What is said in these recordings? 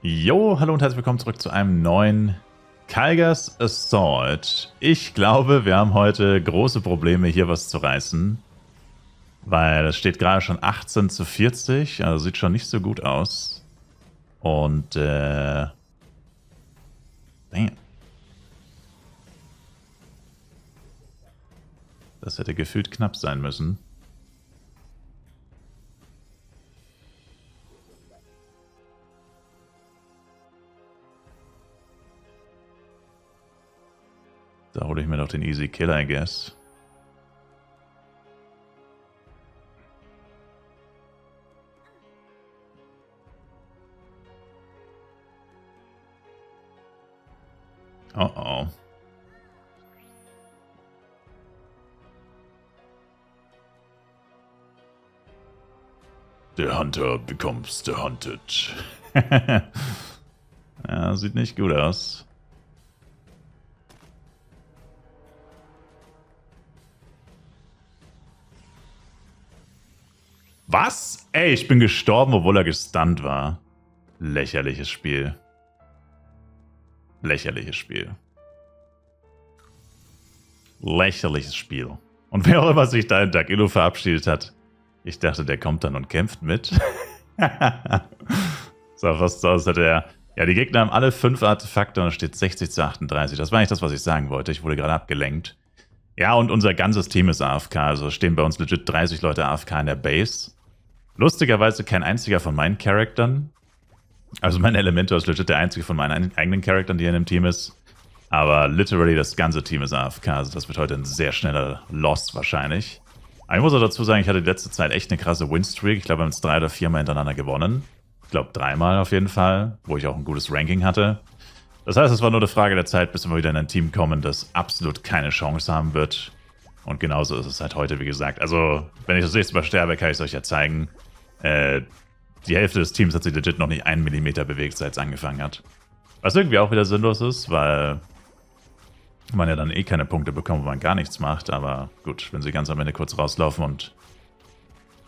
Jo, hallo und herzlich willkommen zurück zu einem neuen Kaigas Assault. Ich glaube, wir haben heute große Probleme, hier was zu reißen. Weil es steht gerade schon 18:40, also sieht schon nicht so gut aus. Und, damn. Das hätte gefühlt knapp sein müssen. Da hole ich mir doch den Easy Kill, I guess. Oh oh. Der Hunter becomes the hunted. Ja, sieht nicht gut aus. Was? Ey, ich bin gestorben, obwohl er gestunt war. Lächerliches Spiel. Lächerliches Spiel. Lächerliches Spiel. Und wer auch immer sich da in Dagillo verabschiedet hat, ich dachte, der kommt dann und kämpft mit. So, fast so aus, hätte er. Ja, die Gegner haben alle 5 Artefakte und es steht 60:38. Das war eigentlich das, was ich sagen wollte. Ich wurde gerade abgelenkt. Ja, und unser ganzes Team ist AFK. Also stehen bei uns legit 30 Leute AFK in der Base. Lustigerweise kein einziger von meinen Charaktern. Also mein Elementor ist legit der einzige von meinen eigenen Charaktern, die in dem Team ist. Aber literally das ganze Team ist AFK. Also das wird heute ein sehr schneller Loss wahrscheinlich. Aber ich muss auch dazu sagen, ich hatte die letzte Zeit echt eine krasse Winstreak. Ich glaube, wir haben jetzt 3 oder 4 Mal hintereinander gewonnen. Ich glaube 3 Mal auf jeden Fall, wo ich auch ein gutes Ranking hatte. Das heißt, es war nur eine Frage der Zeit, bis wir wieder in ein Team kommen, das absolut keine Chance haben wird. Und genauso ist es halt heute, wie gesagt. Also, wenn ich das nächste Mal sterbe, kann ich es euch ja zeigen. Die Hälfte des Teams hat sich legit noch nicht 1 Millimeter bewegt, seit es angefangen hat. Was irgendwie auch wieder sinnlos ist, weil man ja dann eh keine Punkte bekommt, wo man gar nichts macht. Aber gut, wenn sie ganz am Ende kurz rauslaufen und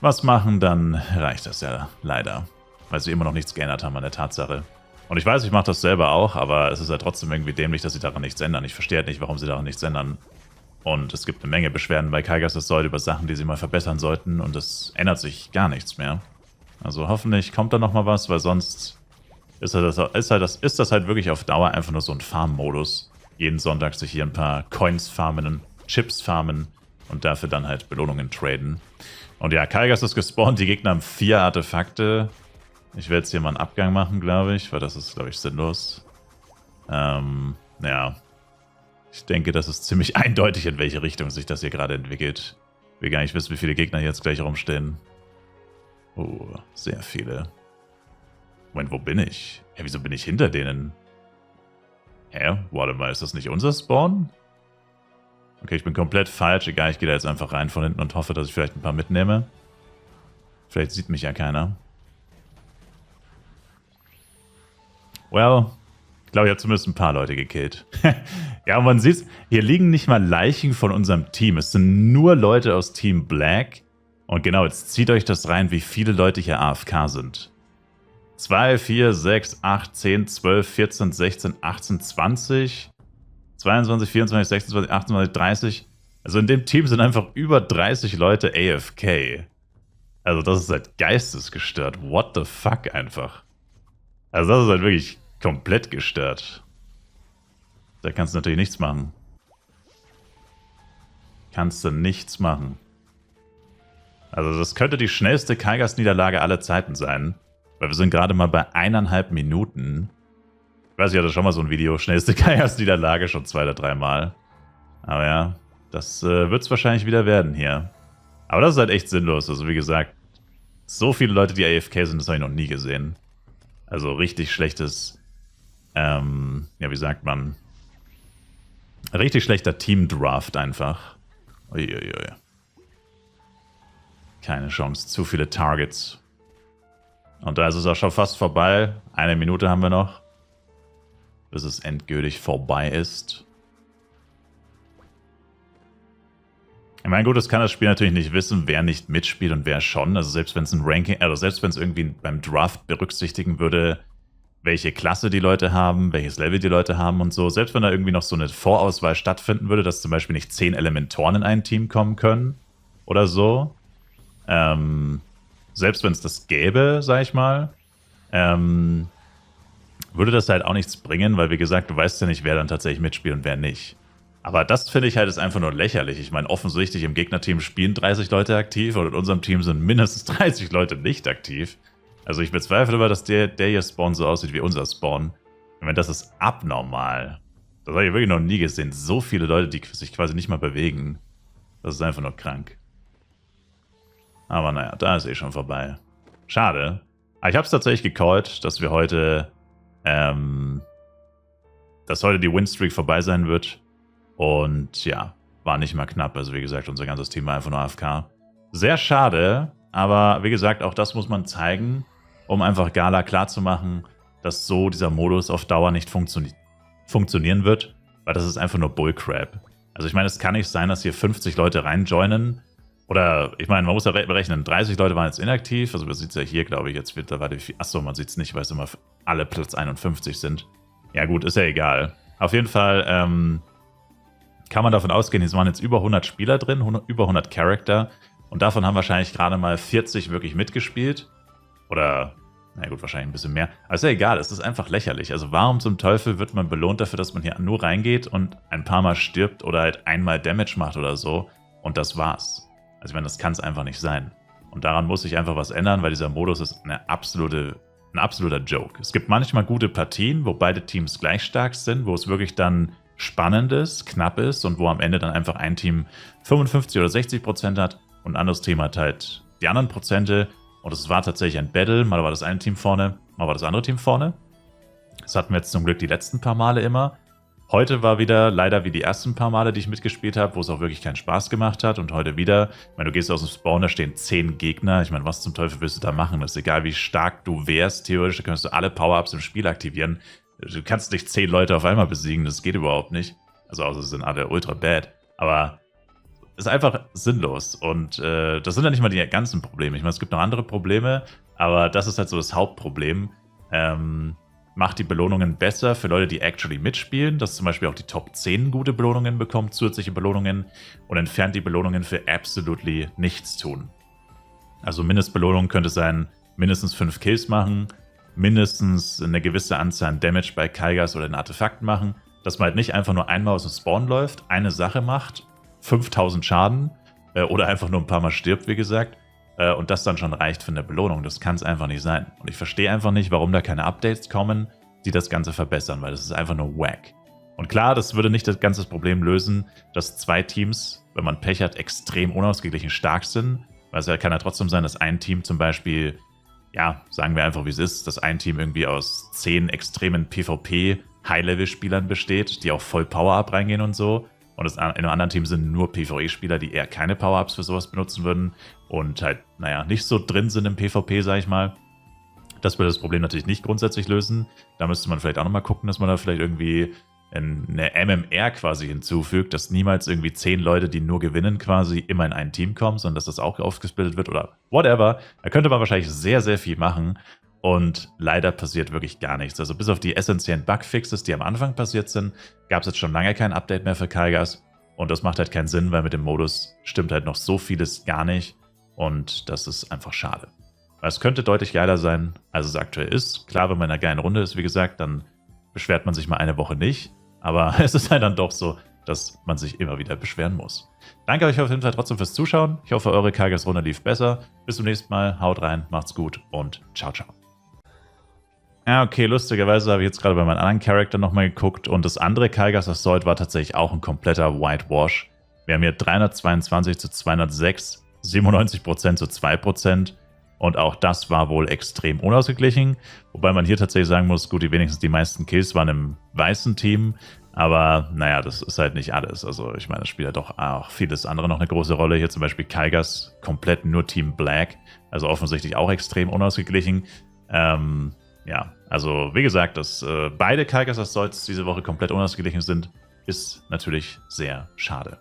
was machen, dann reicht das ja leider. Weil sie immer noch nichts geändert haben an der Tatsache. Und ich weiß, ich mache das selber auch, aber es ist ja trotzdem irgendwie dämlich, dass sie daran nichts ändern. Ich verstehe halt nicht, warum sie daran nichts ändern. Und es gibt eine Menge Beschwerden bei Kaigas Assault über Sachen, die sie mal verbessern sollten. Und es ändert sich gar nichts mehr. Also hoffentlich kommt da nochmal was, weil sonst ist das halt wirklich auf Dauer einfach nur so ein Farm-Modus. Jeden Sonntag sich hier ein paar Coins farmen, Chips farmen und dafür dann halt Belohnungen traden. Und ja, Kaigas ist gespawnt, die Gegner haben 4 Artefakte. Ich werde jetzt hier mal einen Abgang machen, glaube ich, weil das ist, glaube ich, sinnlos. Ja. Ich denke, das ist ziemlich eindeutig, in welche Richtung sich das hier gerade entwickelt. Ich will gar nicht wissen, wie viele Gegner hier jetzt gleich rumstehen. Oh, sehr viele. Moment, wo bin ich? Hä, wieso bin ich hinter denen? Hä? Warte mal, ist das nicht unser Spawn? Okay, ich bin komplett falsch. Egal, ich gehe da jetzt einfach rein von hinten und hoffe, dass ich vielleicht ein paar mitnehme. Vielleicht sieht mich ja keiner. Well, ich glaube, ich habe zumindest ein paar Leute gekillt. Ja, und man sieht, hier liegen nicht mal Leichen von unserem Team. Es sind nur Leute aus Team Black. Und genau, jetzt zieht euch das rein, wie viele Leute hier AFK sind. 2, 4, 6, 8, 10, 12, 14, 16, 18, 20, 22, 24, 26, 28, 30. Also in dem Team sind einfach über 30 Leute AFK. Also das ist halt geistesgestört. What the fuck einfach. Also das ist halt wirklich komplett gestört. Da kannst du natürlich nichts machen. Kannst du nichts machen. Also das könnte die schnellste Kaigas-Niederlage aller Zeiten sein. Weil wir sind gerade mal bei 1,5 Minuten. Ich weiß, ich hatte schon mal so ein Video, schnellste Kaigas-Niederlage, schon 2 oder 3 Mal. Aber ja, das wird es wahrscheinlich wieder werden hier. Aber das ist halt echt sinnlos. Also wie gesagt, so viele Leute, die AFK sind, das habe ich noch nie gesehen. Also richtig schlechtes, ja wie sagt man, richtig schlechter Team-Draft einfach. Uiuiui. Keine Chance, zu viele Targets. Und da ist es auch schon fast vorbei. 1 Minute haben wir noch, bis es endgültig vorbei ist. Ich meine, gut, das kann das Spiel natürlich nicht wissen, wer nicht mitspielt und wer schon. Also selbst wenn es ein Ranking, also selbst wenn es irgendwie beim Draft berücksichtigen würde, welche Klasse die Leute haben, welches Level die Leute haben und so. Selbst wenn da irgendwie noch so eine Vorauswahl stattfinden würde, dass zum Beispiel nicht 10 Elementoren in ein Team kommen können oder so. Selbst wenn es das gäbe, sag ich mal, würde das halt auch nichts bringen, weil wie gesagt, du weißt ja nicht, wer dann tatsächlich mitspielt und wer nicht. Aber das finde ich halt ist einfach nur lächerlich. Ich meine, offensichtlich im Gegnerteam spielen 30 Leute aktiv und in unserem Team sind mindestens 30 Leute nicht aktiv. Also ich bezweifle aber, dass der hier Spawn so aussieht wie unser Spawn. Ich meine, das ist abnormal. Das habe ich wirklich noch nie gesehen. So viele Leute, die sich quasi nicht mal bewegen. Das ist einfach nur krank. Aber naja, da ist eh schon vorbei. Schade. Aber ich habe es tatsächlich gecallt, dass wir heute, dass heute die Winstreak vorbei sein wird. Und ja, war nicht mal knapp. Also wie gesagt, unser ganzes Team war einfach nur AFK. Sehr schade, aber wie gesagt, auch das muss man zeigen, um einfach Gala klarzumachen, dass so dieser Modus auf Dauer nicht funktionieren wird, weil das ist einfach nur Bullcrap. Also ich meine, es kann nicht sein, dass hier 50 Leute reinjoinen. Oder, ich meine, man muss ja berechnen, 30 Leute waren jetzt inaktiv. Also man sieht es ja hier, glaube ich, jetzt mittlerweile. Achso, man sieht es nicht, weil es immer alle Platz 51 sind. Ja gut, ist ja egal. Auf jeden Fall, kann man davon ausgehen, es waren jetzt über 100 Spieler drin, über 100 Charakter. Und davon haben wahrscheinlich gerade mal 40 wirklich mitgespielt. Oder, na gut, wahrscheinlich ein bisschen mehr. Aber ist ja egal, es ist einfach lächerlich. Also warum zum Teufel wird man belohnt dafür, dass man hier nur reingeht und ein paar Mal stirbt oder halt einmal Damage macht oder so. Und das war's. Also ich meine, das kann es einfach nicht sein. Und daran muss sich einfach was ändern, weil dieser Modus ist ein absoluter Joke. Es gibt manchmal gute Partien, wo beide Teams gleich stark sind, wo es wirklich dann spannend ist, knapp ist und wo am Ende dann einfach ein Team 55 oder 60% hat und ein anderes Team hat halt die anderen Prozente. Und es war tatsächlich ein Battle. Mal war das eine Team vorne, mal war das andere Team vorne. Das hatten wir jetzt zum Glück die letzten paar Male immer. Heute war wieder leider wie die ersten paar Male, die ich mitgespielt habe, wo es auch wirklich keinen Spaß gemacht hat. Und heute wieder, ich meine, du gehst aus dem Spawn, da stehen 10 Gegner. Ich meine, was zum Teufel willst du da machen? Das ist egal, wie stark du wärst. Theoretisch da könntest du alle Power-Ups im Spiel aktivieren. Du kannst nicht 10 Leute auf einmal besiegen, das geht überhaupt nicht. Also außer sie sind alle ultra bad. Aber ist einfach sinnlos. Und das sind ja nicht mal die ganzen Probleme. Ich meine, es gibt noch andere Probleme, aber das ist halt so das Hauptproblem. Macht die Belohnungen besser für Leute, die actually mitspielen, dass zum Beispiel auch die Top 10 gute Belohnungen bekommen, zusätzliche Belohnungen, und entfernt die Belohnungen für absolutely nichts tun. Also Mindestbelohnung könnte sein, mindestens 5 Kills machen, mindestens eine gewisse Anzahl an Damage bei Kaigas oder den Artefakten machen, dass man halt nicht einfach nur einmal aus dem Spawn läuft, eine Sache macht, 5000 Schaden oder einfach nur ein paar Mal stirbt, wie gesagt, und das dann schon reicht für eine Belohnung. Das kann es einfach nicht sein. Und ich verstehe einfach nicht, warum da keine Updates kommen, die das Ganze verbessern, weil das ist einfach nur wack. Und klar, das würde nicht das ganze Problem lösen, dass 2 Teams, wenn man Pech hat, extrem unausgeglichen stark sind. Weil es kann ja trotzdem sein, dass ein Team zum Beispiel, ja, sagen wir einfach, wie es ist, dass ein Team irgendwie aus 10 extremen PvP-High-Level-Spielern besteht, die auch voll Power-Up reingehen und so. Und in einem anderen Team sind nur PvE-Spieler, die eher keine Power-Ups für sowas benutzen würden und halt, naja, nicht so drin sind im PvP, sag ich mal. Das würde das Problem natürlich nicht grundsätzlich lösen. Da müsste man vielleicht auch nochmal gucken, dass man da vielleicht irgendwie eine MMR quasi hinzufügt, dass niemals irgendwie 10 Leute, die nur gewinnen, quasi immer in ein Team kommen, sondern dass das auch aufgesplittet wird oder whatever. Da könnte man wahrscheinlich sehr, sehr viel machen. Und leider passiert wirklich gar nichts. Also bis auf die essentiellen Bugfixes, die am Anfang passiert sind, gab es jetzt schon lange kein Update mehr für Kaigas. Und das macht halt keinen Sinn, weil mit dem Modus stimmt halt noch so vieles gar nicht. Und das ist einfach schade. Weil es könnte deutlich geiler sein, als es aktuell ist. Klar, wenn man in einer geilen Runde ist, wie gesagt, dann beschwert man sich mal eine Woche nicht. Aber es ist halt dann doch so, dass man sich immer wieder beschweren muss. Danke euch auf jeden Fall trotzdem fürs Zuschauen. Ich hoffe, eure Kaigas-Runde lief besser. Bis zum nächsten Mal. Haut rein, macht's gut und ciao, ciao. Ja, okay, lustigerweise habe ich jetzt gerade bei meinem anderen Charakter nochmal geguckt und das andere Kaigas Assault war tatsächlich auch ein kompletter Whitewash. Wir haben hier 322 zu 206, 97% zu 2% und auch das war wohl extrem unausgeglichen. Wobei man hier tatsächlich sagen muss, gut, wenigstens die meisten Kills waren im weißen Team, aber naja, das ist halt nicht alles. Also ich meine, das spielt ja doch auch vieles andere noch eine große Rolle. Hier zum Beispiel Kaigas komplett nur Team Black, also offensichtlich auch extrem unausgeglichen. Ja, also wie gesagt, dass beide Kaigas Assaults diese Woche komplett unausgeglichen sind, ist natürlich sehr schade.